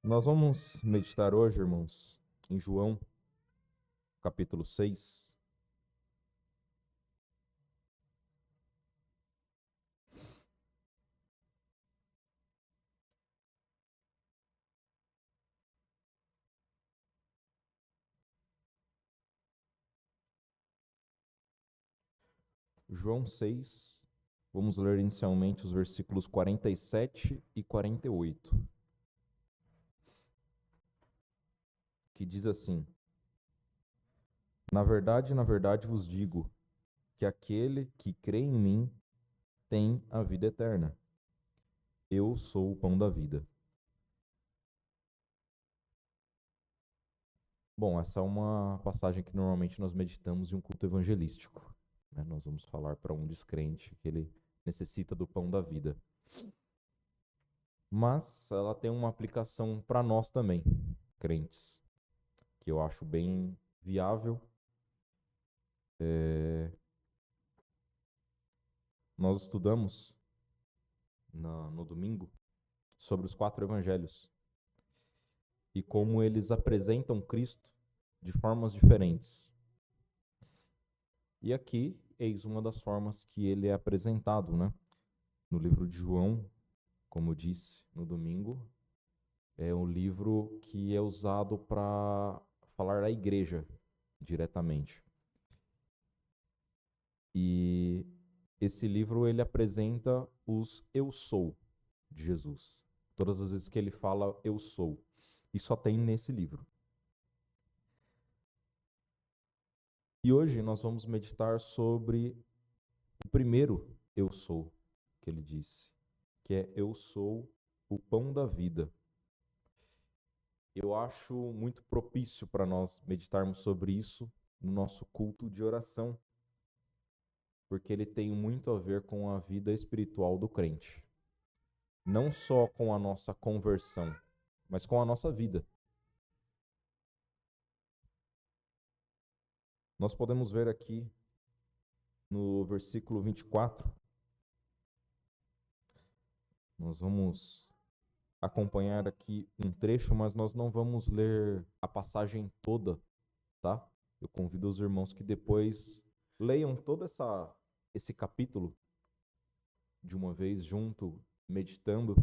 Nós vamos meditar hoje, irmãos, em João, capítulo 6. João 6, vamos ler inicialmente os versículos 47 e 48, que diz assim: na verdade vos digo que aquele que crê em mim tem a vida eterna. Eu sou o pão da vida. Bom, essa é uma passagem que normalmente nós meditamos em um culto evangelístico, né? Nós vamos falar para um descrente que ele necessita do pão da vida. Mas ela tem uma aplicação para nós também, crentes, que eu acho bem viável. Nós estudamos no domingo sobre os 4 evangelhos e como eles apresentam Cristo de formas diferentes. E aqui, eis uma das formas que ele é apresentado, né? No livro de João, como eu disse no domingo, é um livro que é usado para falar da igreja diretamente. E esse livro ele apresenta os eu sou de Jesus. Todas as vezes que ele fala eu sou. E só tem nesse livro. E hoje nós vamos meditar sobre o primeiro eu sou que ele disse, que é eu sou o pão da vida. Eu acho muito propício para nós meditarmos sobre isso no nosso culto de oração, porque ele tem muito a ver com a vida espiritual do crente. Não só com a nossa conversão, mas com a nossa vida. Nós podemos ver aqui no versículo 24. Nós vamos acompanhar aqui um trecho, mas nós não vamos ler a passagem toda, tá? Eu convido os irmãos que depois leiam todo esse capítulo de uma vez junto, meditando,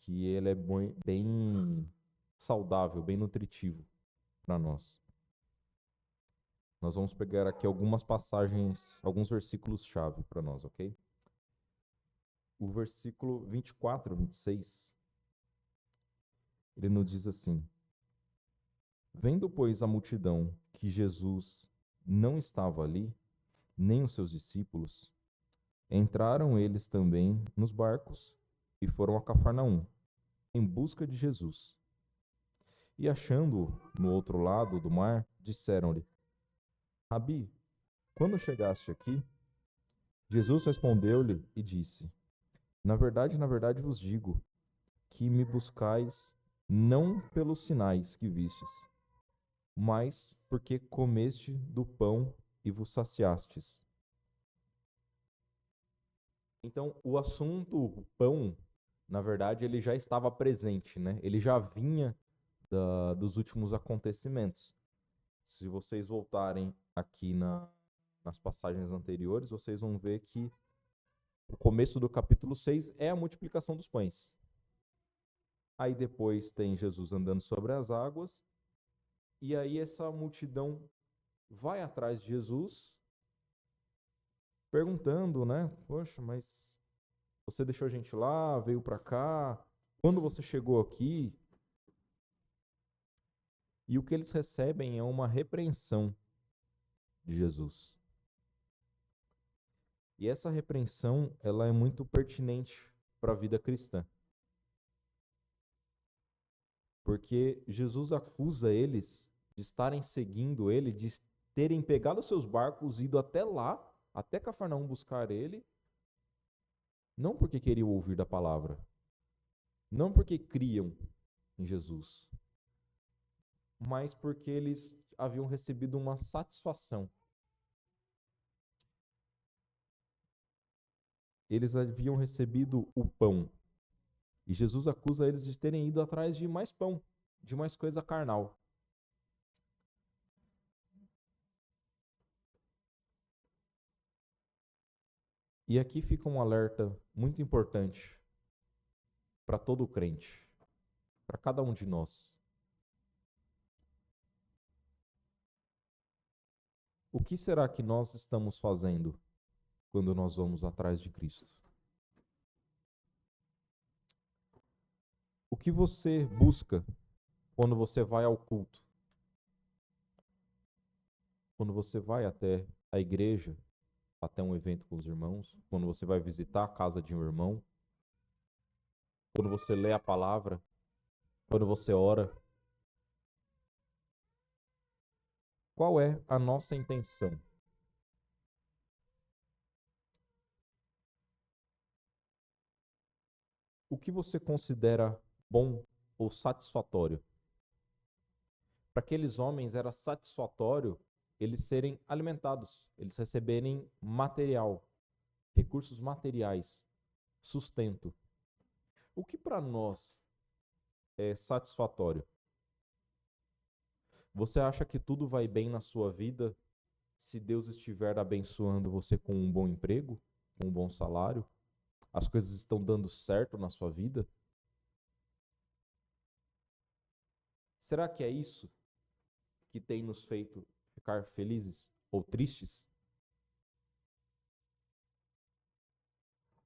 que ele é bem saudável, bem nutritivo para nós. Nós vamos pegar aqui algumas passagens, alguns versículos-chave para nós, ok? O versículo 24, 26, ele nos diz assim: vendo, pois, a multidão que Jesus não estava ali, nem os seus discípulos, entraram eles também nos barcos e foram a Cafarnaum, em busca de Jesus. E achando-o no outro lado do mar, disseram-lhe: Rabi, quando chegaste aqui? Jesus respondeu-lhe e disse: na verdade vos digo, que me buscais não pelos sinais que vistes, mas porque comeste do pão e vos saciastes. Então, o assunto pão, na verdade, ele já estava presente, né? Ele já vinha dos últimos acontecimentos. Se vocês voltarem aqui nas passagens anteriores, vocês vão ver que o começo do capítulo 6 é a multiplicação dos pães. Aí depois tem Jesus andando sobre as águas, e aí essa multidão vai atrás de Jesus, perguntando, né? Poxa, mas você deixou a gente lá, veio para cá, quando você chegou aqui? E o que eles recebem é uma repreensão de Jesus. E essa repreensão, ela é muito pertinente para a vida cristã. Porque Jesus acusa eles de estarem seguindo ele, de terem pegado seus barcos, ido até lá, até Cafarnaum buscar ele, não porque queriam ouvir da palavra, não porque criam em Jesus, mas porque eles haviam recebido uma satisfação. Eles haviam recebido o pão. E Jesus acusa eles de terem ido atrás de mais pão, de mais coisa carnal. E aqui fica um alerta muito importante para todo crente, para cada um de nós. O que será que nós estamos fazendo quando nós vamos atrás de Cristo? O que você busca quando você vai ao culto? Quando você vai até a igreja, até um evento com os irmãos, quando você vai visitar a casa de um irmão, quando você lê a palavra, quando você ora. Qual é a nossa intenção? O que você considera bom ou satisfatório? Para aqueles homens era satisfatório eles serem alimentados, eles receberem material, recursos materiais, sustento. O que para nós é satisfatório? Você acha que tudo vai bem na sua vida se Deus estiver abençoando você com um bom emprego, com um bom salário? As coisas estão dando certo na sua vida? Será que é isso que tem nos feito ficar felizes ou tristes?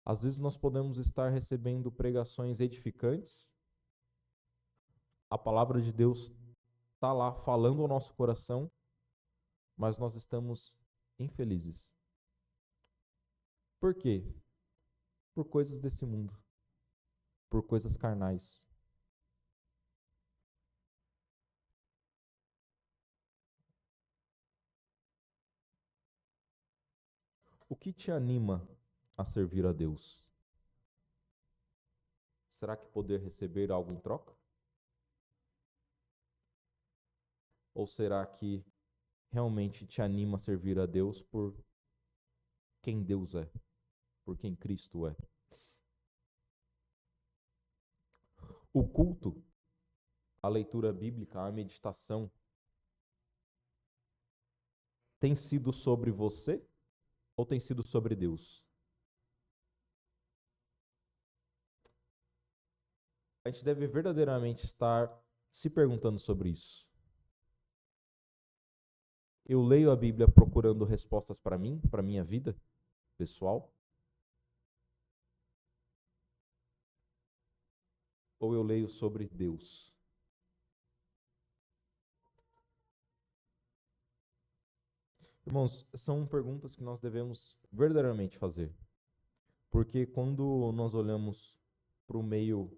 Às vezes nós podemos estar recebendo pregações edificantes, a palavra de Deus está lá falando ao nosso coração, mas nós estamos infelizes. Por quê? Por coisas desse mundo, por coisas carnais. O que te anima a servir a Deus? Será que poder receber algo em troca? Ou será que realmente te anima a servir a Deus por quem Deus é, por quem Cristo é? O culto, a leitura bíblica, a meditação, tem sido sobre você ou tem sido sobre Deus? A gente deve verdadeiramente estar se perguntando sobre isso. Eu leio a Bíblia procurando respostas para mim, para minha vida pessoal? Ou eu leio sobre Deus? Irmãos, são perguntas que nós devemos verdadeiramente fazer. Porque quando nós olhamos para o meio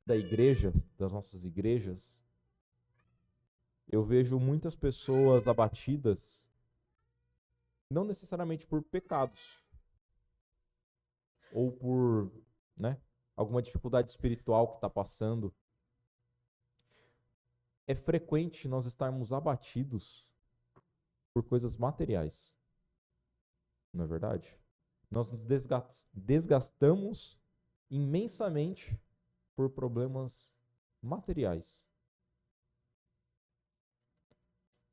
da igreja, das nossas igrejas, eu vejo muitas pessoas abatidas, não necessariamente por pecados, ou por, alguma dificuldade espiritual que está passando. É frequente nós estarmos abatidos por coisas materiais. Não é verdade? Nós nos desgastamos imensamente por problemas materiais.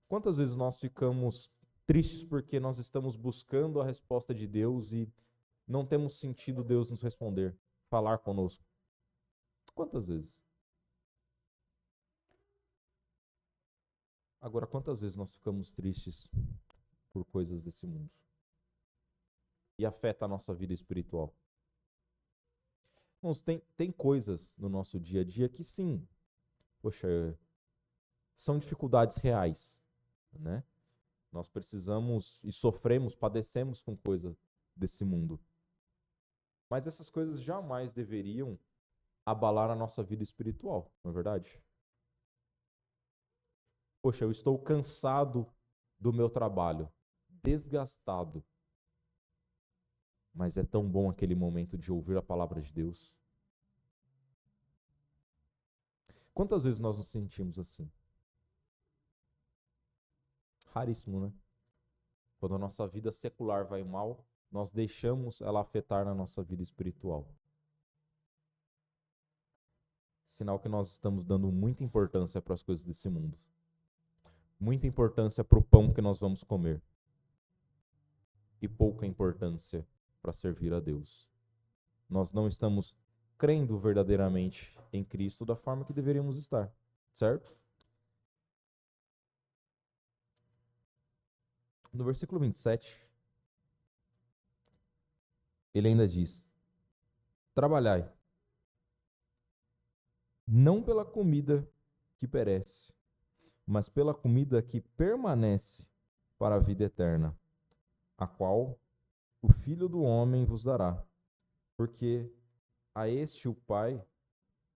Quantas vezes nós ficamos tristes porque nós estamos buscando a resposta de Deus e não temos sentido Deus nos responder, falar conosco? Quantas vezes? Agora, quantas vezes nós ficamos tristes por coisas desse mundo? E afeta a nossa vida espiritual? Irmãos, tem coisas no nosso dia a dia que sim, poxa, são dificuldades reais, né? Nós precisamos e sofremos, padecemos com coisa desse mundo. Mas essas coisas jamais deveriam abalar a nossa vida espiritual, não é verdade? Poxa, eu estou cansado do meu trabalho, desgastado. Mas é tão bom aquele momento de ouvir a palavra de Deus. Quantas vezes nós nos sentimos assim? Raríssimo, né? Quando a nossa vida secular vai mal, nós deixamos ela afetar na nossa vida espiritual. sinal que nós estamos dando muita importância para as coisas desse mundo. Muita importância para o pão que nós vamos comer. E pouca importância para servir a Deus. Nós não estamos crendo verdadeiramente em Cristo da forma que deveríamos estar, certo? No versículo 27, ele ainda diz: trabalhai, não pela comida que perece, mas pela comida que permanece para a vida eterna, a qual o Filho do Homem vos dará, porque a este o Pai,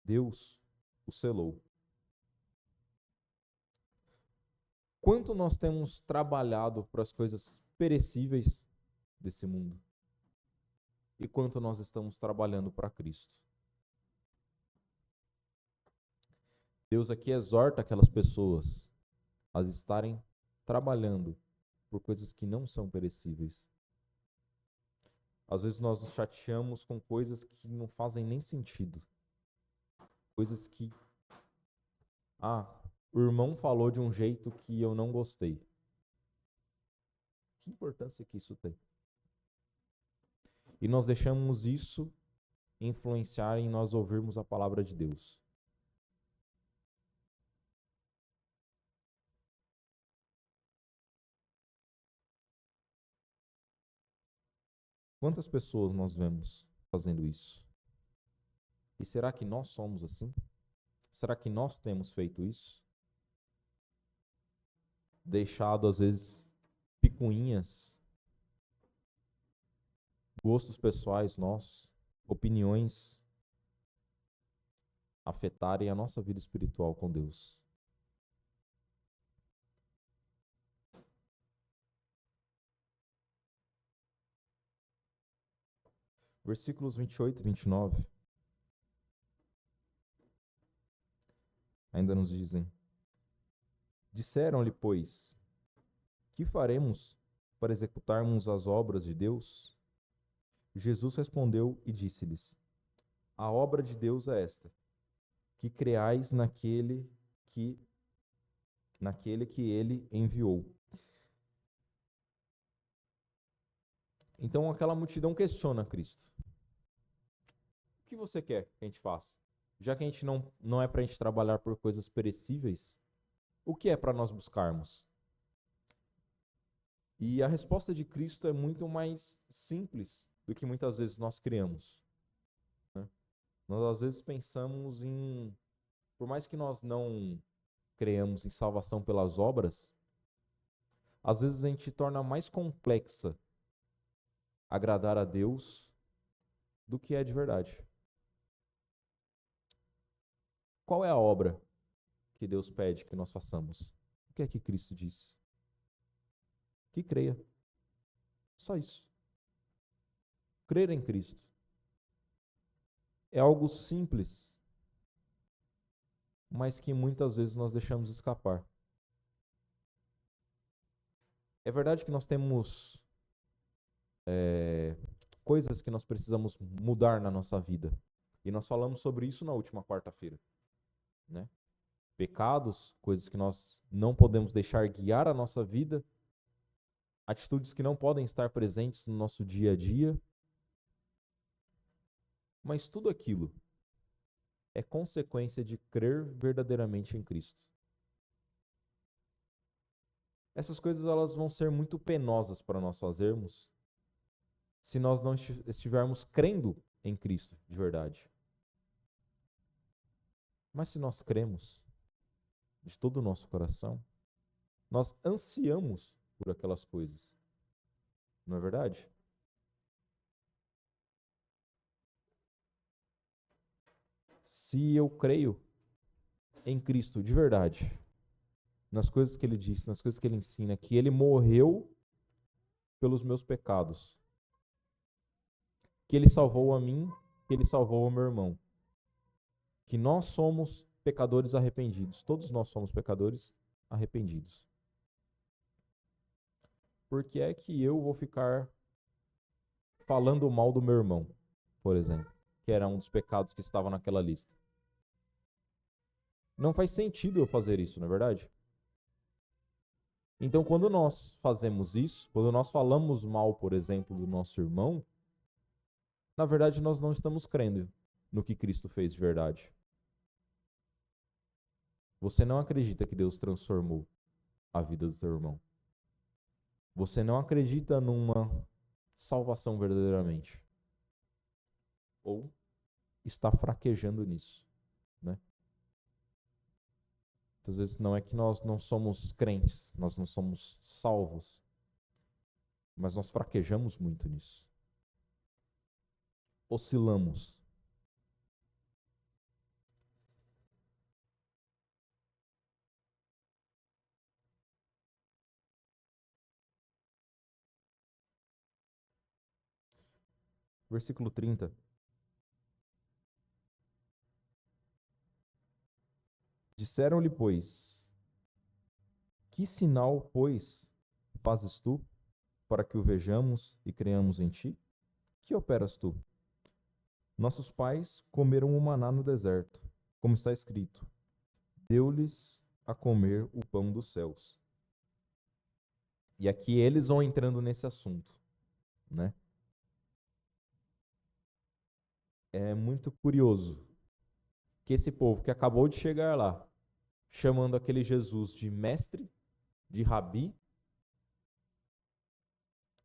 Deus, o selou. Quanto nós temos trabalhado para as coisas perecíveis desse mundo? E quanto nós estamos trabalhando para Cristo? Deus aqui exorta aquelas pessoas a estarem trabalhando por coisas que não são perecíveis. Às vezes nós nos chateamos com coisas que não fazem nem sentido. Coisas que... o irmão falou de um jeito que eu não gostei. Que importância que isso tem? E nós deixamos isso influenciar em nós ouvirmos a palavra de Deus. Quantas pessoas nós vemos fazendo isso? E será que nós somos assim? Será que nós temos feito isso? Deixado, às vezes, picuinhas, gostos pessoais nossos, opiniões, afetarem a nossa vida espiritual com Deus. Versículos 28 e 29 ainda nos dizem: disseram-lhe, pois, que faremos para executarmos as obras de Deus? Jesus respondeu e disse-lhes: a obra de Deus é esta, que creais naquele que ele enviou. Então aquela multidão questiona Cristo. O que você quer que a gente faça? Já que a gente não é para a gente trabalhar por coisas perecíveis, o que é para nós buscarmos? E a resposta de Cristo é muito mais simples do que muitas vezes nós criamos. Né? Nós às vezes pensamos em, por mais que nós não creamos em salvação pelas obras, às vezes a gente torna mais complexa agradar a Deus do que é de verdade. Qual é a obra que Deus pede que nós façamos? O que é que Cristo diz? Que creia. Só isso. Crer em Cristo. É algo simples, mas que muitas vezes nós deixamos escapar. É verdade que nós temos coisas que nós precisamos mudar na nossa vida. E nós falamos sobre isso na última quarta-feira. Né? Pecados, coisas que nós não podemos deixar guiar a nossa vida, atitudes que não podem estar presentes no nosso dia a dia. Mas tudo aquilo é consequência de crer verdadeiramente em Cristo. Essas coisas elas vão ser muito penosas para nós fazermos se nós não estivermos crendo em Cristo de verdade. Mas se nós cremos de todo o nosso coração, nós ansiamos por aquelas coisas. Não é verdade? Se eu creio em Cristo de verdade, nas coisas que Ele disse, nas coisas que Ele ensina, que Ele morreu pelos meus pecados, que Ele salvou a mim, que Ele salvou ao meu irmão, que nós somos pecadores arrependidos. Todos nós somos pecadores arrependidos. Por que é que eu vou ficar falando mal do meu irmão, por exemplo, que era um dos pecados que estava naquela lista? Não faz sentido eu fazer isso, não é verdade? Então, quando nós fazemos isso, quando nós falamos mal, por exemplo, do nosso irmão, na verdade nós não estamos crendo no que Cristo fez de verdade. Você não acredita que Deus transformou a vida do teu irmão. Você não acredita numa salvação verdadeiramente. Ou está fraquejando nisso, né? Muitas vezes não é que nós não somos crentes, nós não somos salvos, mas nós fraquejamos muito nisso. Oscilamos. Versículo 30. Disseram-lhe, pois, que sinal, pois, fazes tu, para que o vejamos e creamos em ti? Que operas tu? Nossos pais comeram o maná no deserto, como está escrito: deu-lhes a comer o pão dos céus. E aqui eles vão entrando nesse assunto, né? É muito curioso que esse povo que acabou de chegar lá, chamando aquele Jesus de mestre, de rabi,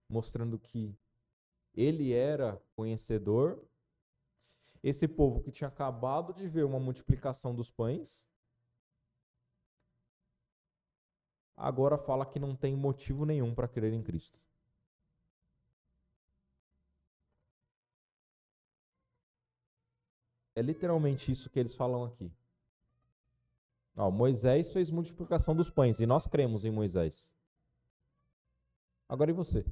mostrando que ele era conhecedor. Esse povo que tinha acabado de ver uma multiplicação dos pães, agora fala que não tem motivo nenhum para crer em Cristo. É literalmente isso que eles falam aqui. Moisés fez multiplicação dos pães e nós cremos em Moisés. Agora e você?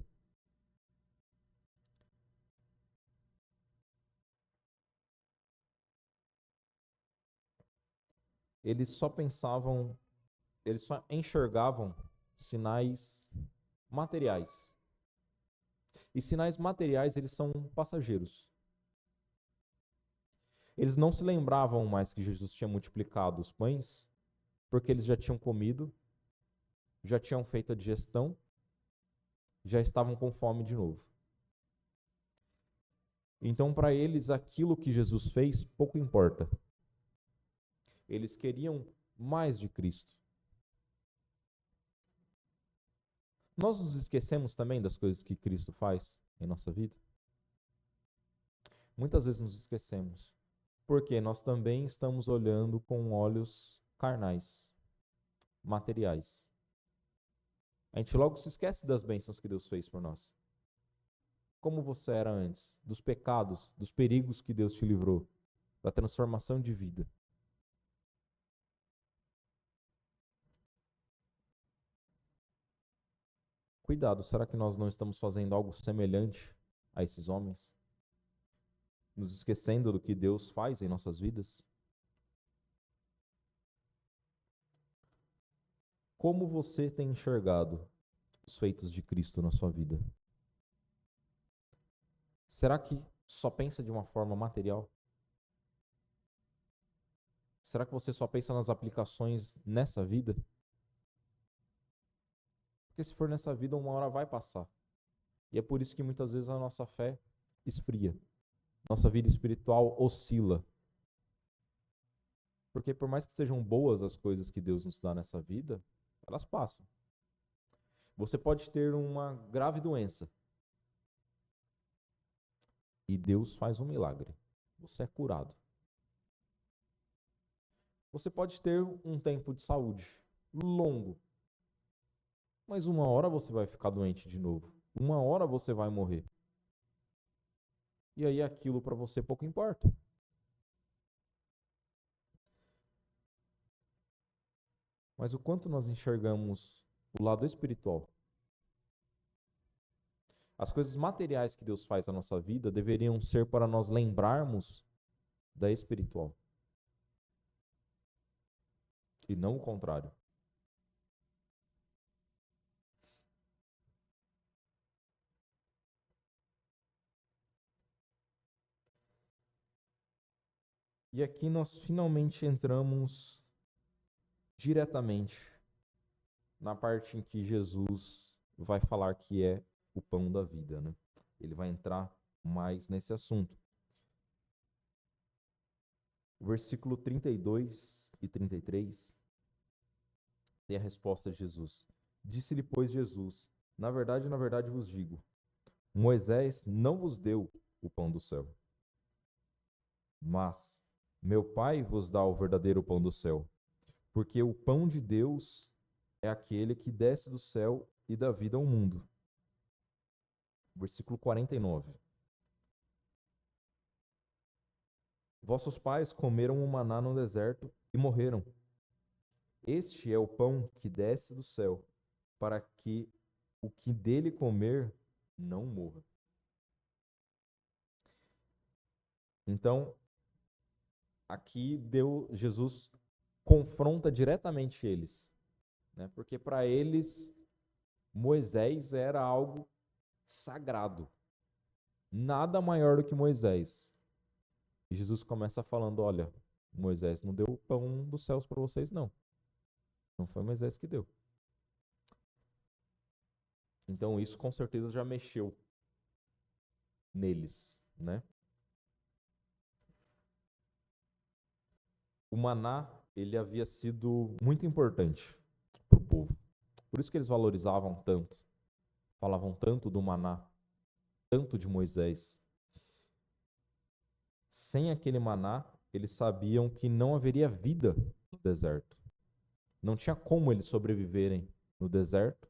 Eles só pensavam, eles só enxergavam sinais materiais. E sinais materiais, eles são passageiros. Eles não se lembravam mais que Jesus tinha multiplicado os pães, porque eles já tinham comido, já tinham feito a digestão, já estavam com fome de novo. Então, para eles, aquilo que Jesus fez pouco importa. Eles queriam mais de Cristo. Nós nos esquecemos também das coisas que Cristo faz em nossa vida? Muitas vezes nos esquecemos, porque nós também estamos olhando com olhos carnais, materiais. A gente logo se esquece das bênçãos que Deus fez por nós. Como você era antes, dos pecados, dos perigos que Deus te livrou, da transformação de vida. Cuidado, será que nós não estamos fazendo algo semelhante a esses homens? Nos esquecendo do que Deus faz em nossas vidas? Como você tem enxergado os feitos de Cristo na sua vida? Será que só pensa de uma forma material? Será que você só pensa nas aplicações nessa vida? Porque se for nessa vida, uma hora vai passar. E é por isso que muitas vezes a nossa fé esfria. Nossa vida espiritual oscila. Porque por mais que sejam boas as coisas que Deus nos dá nessa vida, elas passam. Você pode ter uma grave doença. E Deus faz um milagre. Você é curado. Você pode ter um tempo de saúde longo. Mas uma hora você vai ficar doente de novo. Uma hora você vai morrer. E aí aquilo para você pouco importa. Mas o quanto nós enxergamos o lado espiritual? As coisas materiais que Deus faz na nossa vida deveriam ser para nós lembrarmos da espiritual. E não o contrário. E aqui nós finalmente entramos diretamente na parte em que Jesus vai falar que é o pão da vida, né? Ele vai entrar mais nesse assunto. O versículo 32 e 33 tem a resposta de Jesus. Disse-lhe, pois, Jesus: na verdade vos digo, Moisés não vos deu o pão do céu, mas meu Pai vos dá o verdadeiro pão do céu, porque o pão de Deus é aquele que desce do céu e dá vida ao mundo. Versículo 49. Vossos pais comeram o maná no deserto e morreram. Este é o pão que desce do céu, para que o que dele comer não morra. Então, aqui Jesus confronta diretamente eles, né? Porque para eles Moisés era algo sagrado. Nada maior do que Moisés. E Jesus começa falando, olha, Moisés não deu o pão dos céus para vocês, não. Não foi Moisés que deu. Então isso com certeza já mexeu neles, né? O maná, ele havia sido muito importante para o povo. Por isso que eles valorizavam tanto, falavam tanto do maná, tanto de Moisés. Sem aquele maná, eles sabiam que não haveria vida no deserto. Não tinha como eles sobreviverem no deserto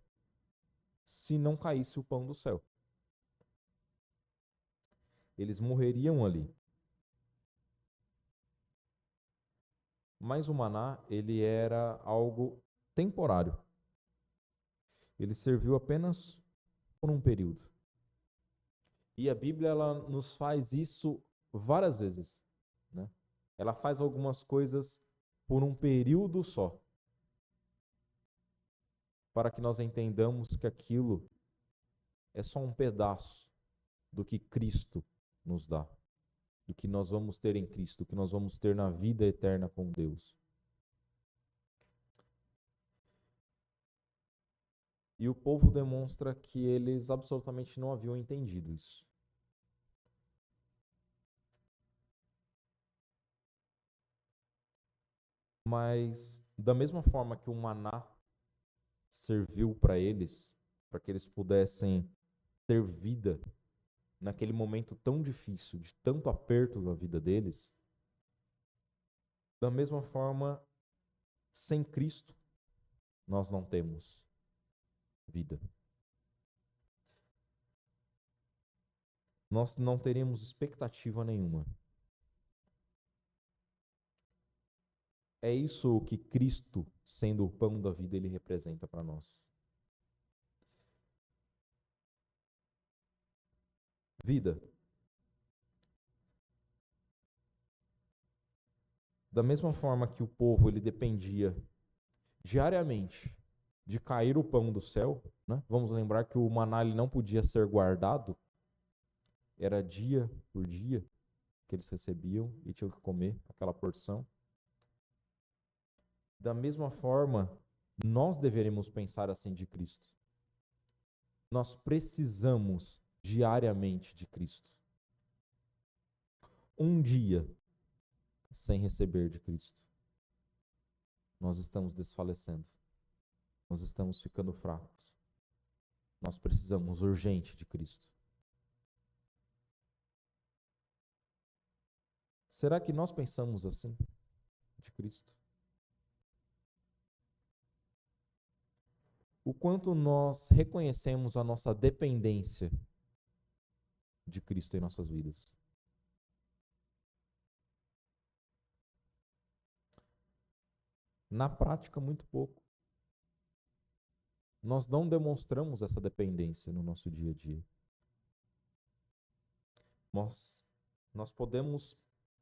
se não caísse o pão do céu. Eles morreriam ali. Mas o maná, ele era algo temporário. Ele serviu apenas por um período. E a Bíblia, ela nos faz isso várias vezes, né? Ela faz algumas coisas por um período só, para que nós entendamos que aquilo é só um pedaço do que Cristo nos dá, do que nós vamos ter em Cristo, do que nós vamos ter na vida eterna com Deus. E o povo demonstra que eles absolutamente não haviam entendido isso. Mas, da mesma forma que o maná serviu para eles, para que eles pudessem ter vida naquele momento tão difícil, de tanto aperto na vida deles, da mesma forma, sem Cristo, nós não temos vida. Nós não teremos expectativa nenhuma. É isso o que Cristo, sendo o pão da vida, ele representa para nós. Vida. Da mesma forma que o povo ele dependia diariamente de cair o pão do céu, né? Vamos lembrar que o maná ele não podia ser guardado, era dia por dia que eles recebiam e tinham que comer aquela porção. Da mesma forma, nós deveríamos pensar assim de Cristo. Nós precisamos diariamente de Cristo. Um dia sem receber de Cristo, nós estamos desfalecendo. Nós estamos ficando fracos. Nós precisamos urgente de Cristo. Será que nós pensamos assim de Cristo? O quanto nós reconhecemos a nossa dependência de Cristo em nossas vidas? Na prática, muito pouco. Nós não demonstramos essa dependência no nosso dia a dia. Nós podemos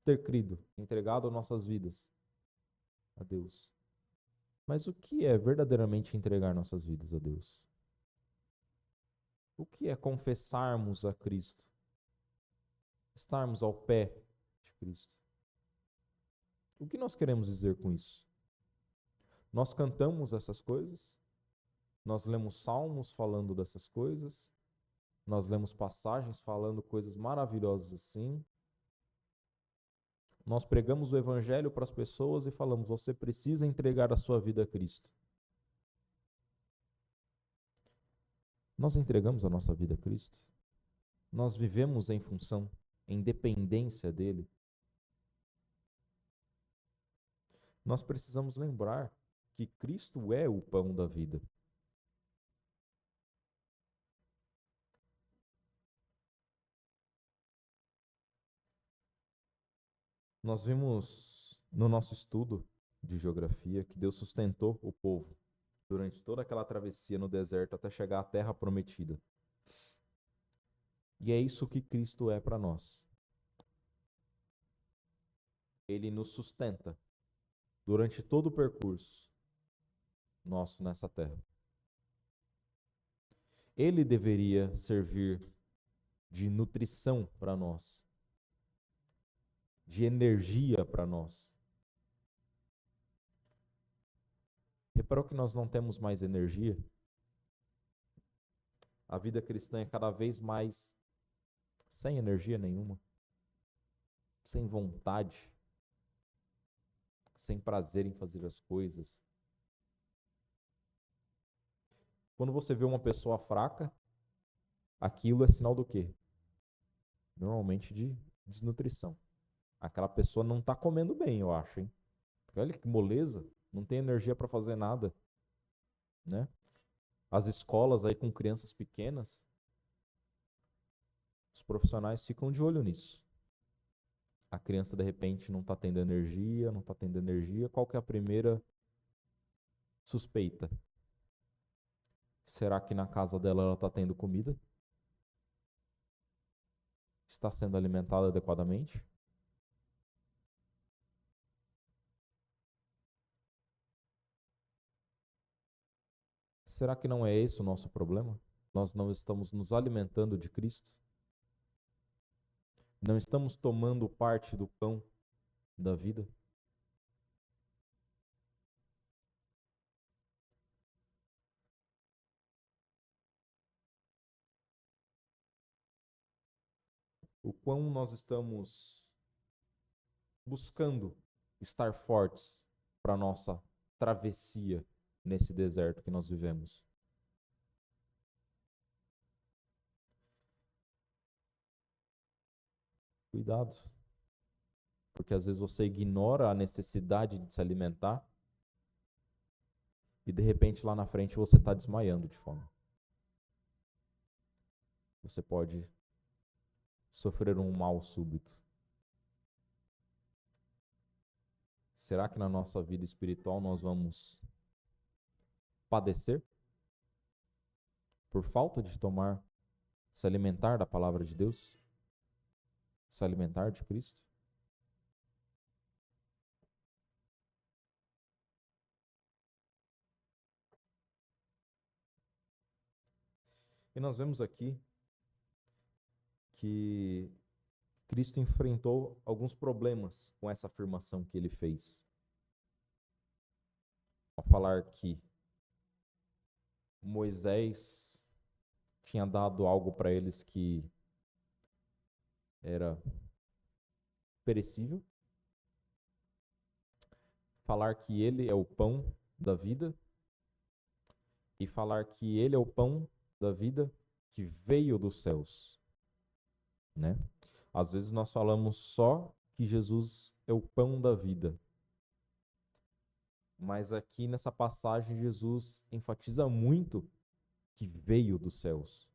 ter crido, entregado nossas vidas a Deus. Mas o que é verdadeiramente entregar nossas vidas a Deus? O que é confessarmos a Cristo? Estarmos ao pé de Cristo? O que nós queremos dizer com isso? Nós cantamos essas coisas, nós lemos salmos falando dessas coisas, nós lemos passagens falando coisas maravilhosas assim. Nós pregamos o evangelho para as pessoas e falamos: você precisa entregar a sua vida a Cristo. Nós entregamos a nossa vida a Cristo? Nós vivemos em função, em dependência dele? Nós precisamos lembrar que Cristo é o pão da vida. Nós vimos no nosso estudo de geografia que Deus sustentou o povo durante toda aquela travessia no deserto até chegar à terra prometida. E é isso que Cristo é para nós. Ele nos sustenta durante todo o percurso nosso nessa terra. Ele deveria servir de nutrição para nós, de energia para nós. Reparou que nós não temos mais energia? A vida cristã é cada vez mais sem energia nenhuma, sem vontade, sem prazer em fazer as coisas. Quando você vê uma pessoa fraca, aquilo é sinal do quê? Normalmente de desnutrição. Aquela pessoa não está comendo bem, eu acho, hein? Porque olha que moleza, não tem energia para fazer nada, né? As escolas aí com crianças pequenas, os profissionais ficam de olho nisso. A criança, de repente, não está tendo energia, qual que é a primeira suspeita? Será que na casa dela ela está tendo comida? Está sendo alimentada adequadamente? Será que não é esse o nosso problema? Nós não estamos nos alimentando de Cristo? Não estamos tomando parte do pão da vida? O quão nós estamos buscando estar fortes para a nossa travessia nesse deserto que nós vivemos? Cuidado, porque às vezes você ignora a necessidade de se alimentar e de repente lá na frente você está desmaiando de fome. Você pode sofrer um mal súbito. Será que na nossa vida espiritual nós vamos padecer por falta de se alimentar da palavra de Deus? Se alimentar de Cristo? E nós vemos aqui que Cristo enfrentou alguns problemas com essa afirmação que ele fez. Ao falar que Moisés tinha dado algo para eles que era perecível, falar que ele é o pão da vida e falar que ele é o pão da vida que veio dos céus, né? Às vezes nós falamos só que Jesus é o pão da vida, mas aqui nessa passagem Jesus enfatiza muito que veio dos céus,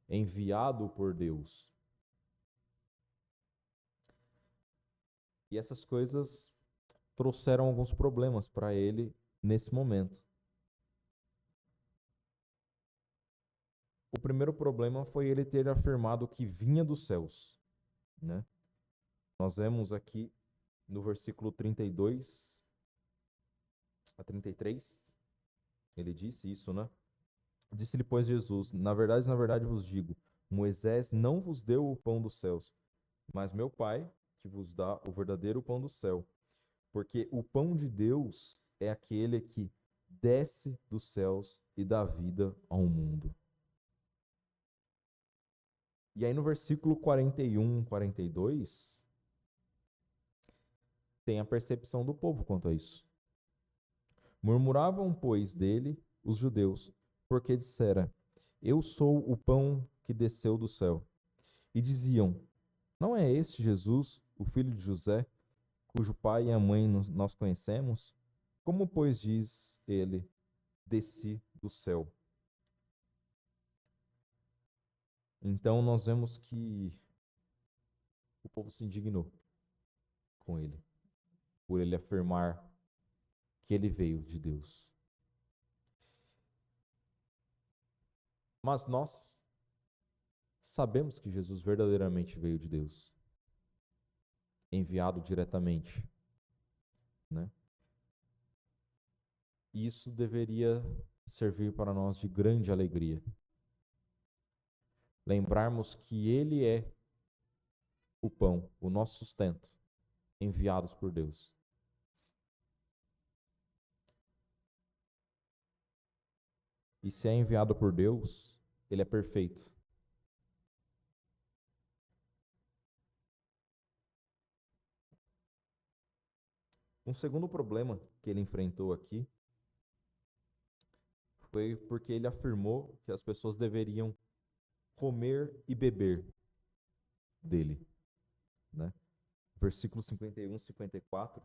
enviado por Deus. E essas coisas trouxeram alguns problemas para ele nesse momento. O primeiro problema foi ele ter afirmado que vinha dos céus, né? Nós vemos aqui no versículo 32 a 33, ele disse isso, né? Disse-lhe, pois, Jesus: na verdade vos digo, Moisés não vos deu o pão dos céus, mas meu Pai que vos dá o verdadeiro pão do céu. Porque o pão de Deus é aquele que desce dos céus e dá vida ao mundo. E aí no versículo 41, 42, tem a percepção do povo quanto a isso. Murmuravam, pois, dele os judeus, porque dissera: Eu sou o pão que desceu do céu. E diziam: Não é este Jesus, o filho de José, cujo pai e a mãe nós conhecemos? Como, pois, diz ele: Desci do céu? Então nós vemos que o povo se indignou com ele, por ele afirmar que ele veio de Deus. Mas nós sabemos que Jesus verdadeiramente veio de Deus, enviado diretamente, né? E isso deveria servir para nós de grande alegria. Lembrarmos que Ele é o pão, o nosso sustento, enviados por Deus. E se é enviado por Deus, Ele é perfeito. Um segundo problema que ele enfrentou aqui foi porque ele afirmou que as pessoas deveriam comer e beber dele, né? Versículo 51, 54,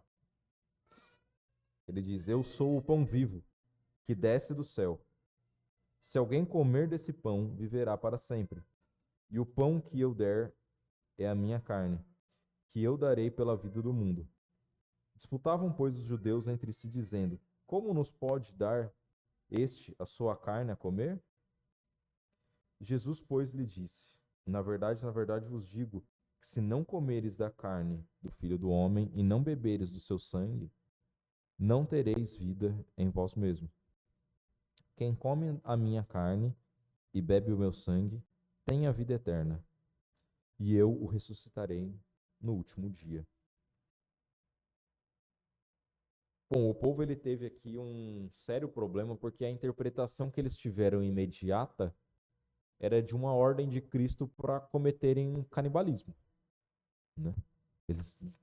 ele diz: Eu sou o pão vivo, que desce do céu. Se alguém comer desse pão, viverá para sempre. E o pão que eu der é a minha carne, que eu darei pela vida do mundo. Disputavam, pois, os judeus entre si, dizendo: Como nos pode dar este a sua carne a comer? Jesus, pois, lhe disse: na verdade vos digo que se não comeres da carne do Filho do Homem e não beberes do seu sangue, não tereis vida em vós mesmos. Quem come a minha carne e bebe o meu sangue tem a vida eterna, e eu o ressuscitarei no último dia. Bom, o povo ele teve aqui um sério problema porque a interpretação que eles tiveram imediata era de uma ordem de Cristo para cometerem canibalismo, né?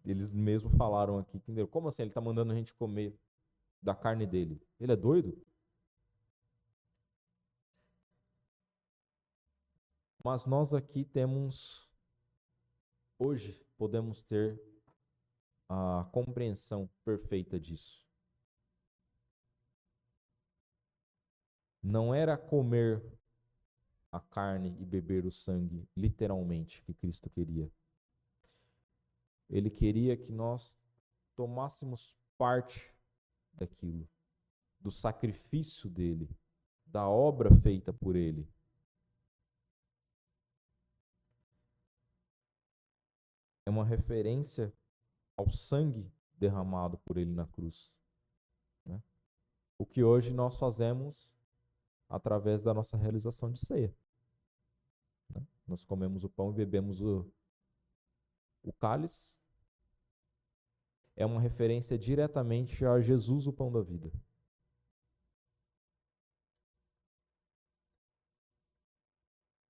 Eles mesmo falaram aqui, como assim ele está mandando a gente comer da carne dele? Ele é doido? Mas nós aqui hoje podemos ter a compreensão perfeita disso. Não era comer a carne e beber o sangue, literalmente, que Cristo queria. Ele queria que nós tomássemos parte daquilo, do sacrifício dele, da obra feita por ele. É uma referência ao sangue derramado por ele na cruz, né? O que hoje nós fazemos através da nossa realização de ceia, né? Nós comemos o pão e bebemos o cálice. É uma referência diretamente a Jesus, o pão da vida.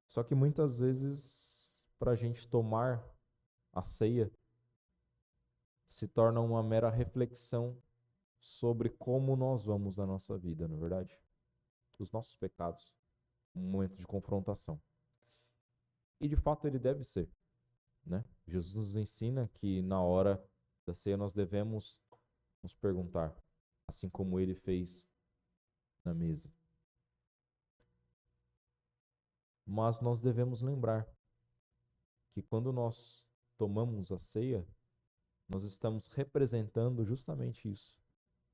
Só que muitas vezes, para a gente tomar a ceia, se torna uma mera reflexão sobre como nós vamos na nossa vida, não é verdade? Os nossos pecados, um momento de confrontação. E de fato ele deve ser, né? Jesus nos ensina que na hora da ceia nós devemos nos perguntar, assim como ele fez na mesa. Mas nós devemos lembrar que quando nós tomamos a ceia, nós estamos representando justamente isso,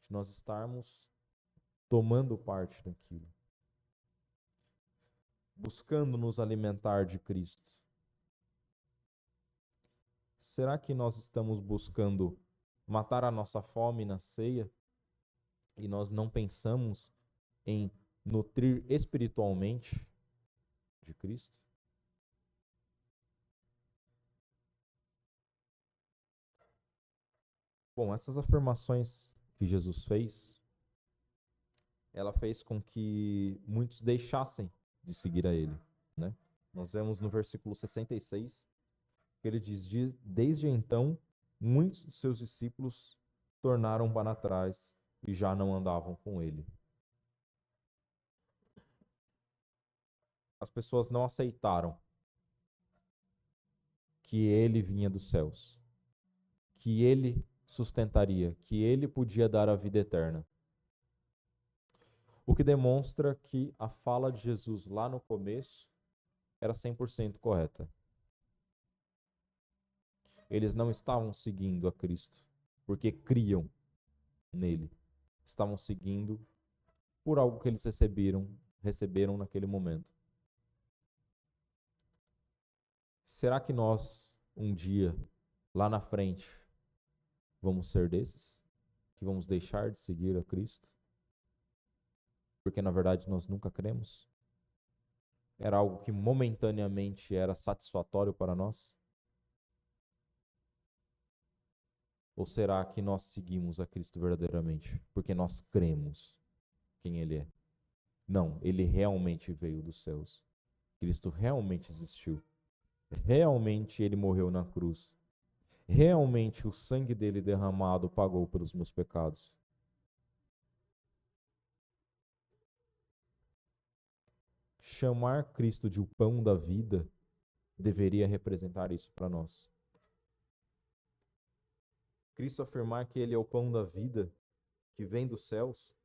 de nós estarmos tomando parte daquilo, buscando nos alimentar de Cristo. Será que nós estamos buscando matar a nossa fome na ceia e nós não pensamos em nutrir espiritualmente de Cristo? Bom, essas afirmações que Jesus fez ela fez com que muitos deixassem de seguir a ele, né? Nós vemos no versículo 66 que ele diz: desde então, muitos de seus discípulos tornaram para trás e já não andavam com ele. As pessoas não aceitaram que ele vinha dos céus, que ele sustentaria, que ele podia dar a vida eterna. O que demonstra que a fala de Jesus lá no começo era 100% correta. Eles não estavam seguindo a Cristo porque criam nele. Estavam seguindo por algo que eles receberam naquele momento. Será que nós, um dia, lá na frente, vamos ser desses? Que vamos deixar de seguir a Cristo? Porque, na verdade, nós nunca cremos? Era algo que momentaneamente era satisfatório para nós? Ou será que nós seguimos a Cristo verdadeiramente? Porque nós cremos quem Ele é. Não, Ele realmente veio dos céus. Cristo realmente existiu. Realmente Ele morreu na cruz. Realmente o sangue dele derramado pagou pelos meus pecados. Chamar Cristo de o pão da vida deveria representar isso para nós. Cristo afirmar que Ele é o pão da vida, que vem dos céus,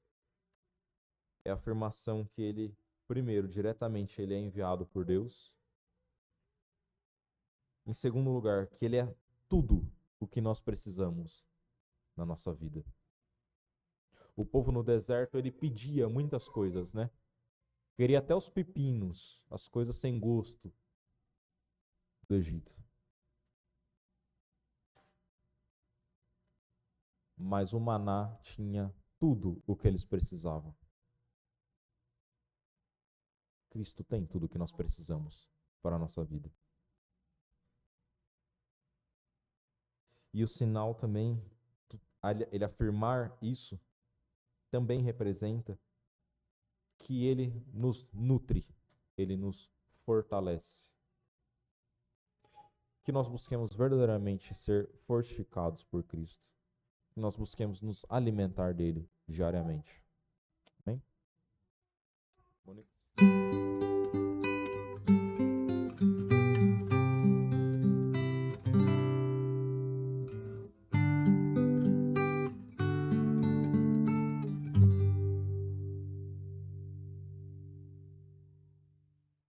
é a afirmação que Ele, primeiro, diretamente Ele é enviado por Deus. Em segundo lugar, que Ele é tudo o que nós precisamos na nossa vida. O povo no deserto, ele pedia muitas coisas, né? Queria até os pepinos, as coisas sem gosto do Egito. Mas o maná tinha tudo o que eles precisavam. Cristo tem tudo o que nós precisamos para a nossa vida. E o sinal também, ele afirmar isso, também representa que ele nos nutre, ele nos fortalece. Que nós busquemos verdadeiramente ser fortificados por Cristo. Que nós busquemos nos alimentar dele diariamente. Amém? Mônica?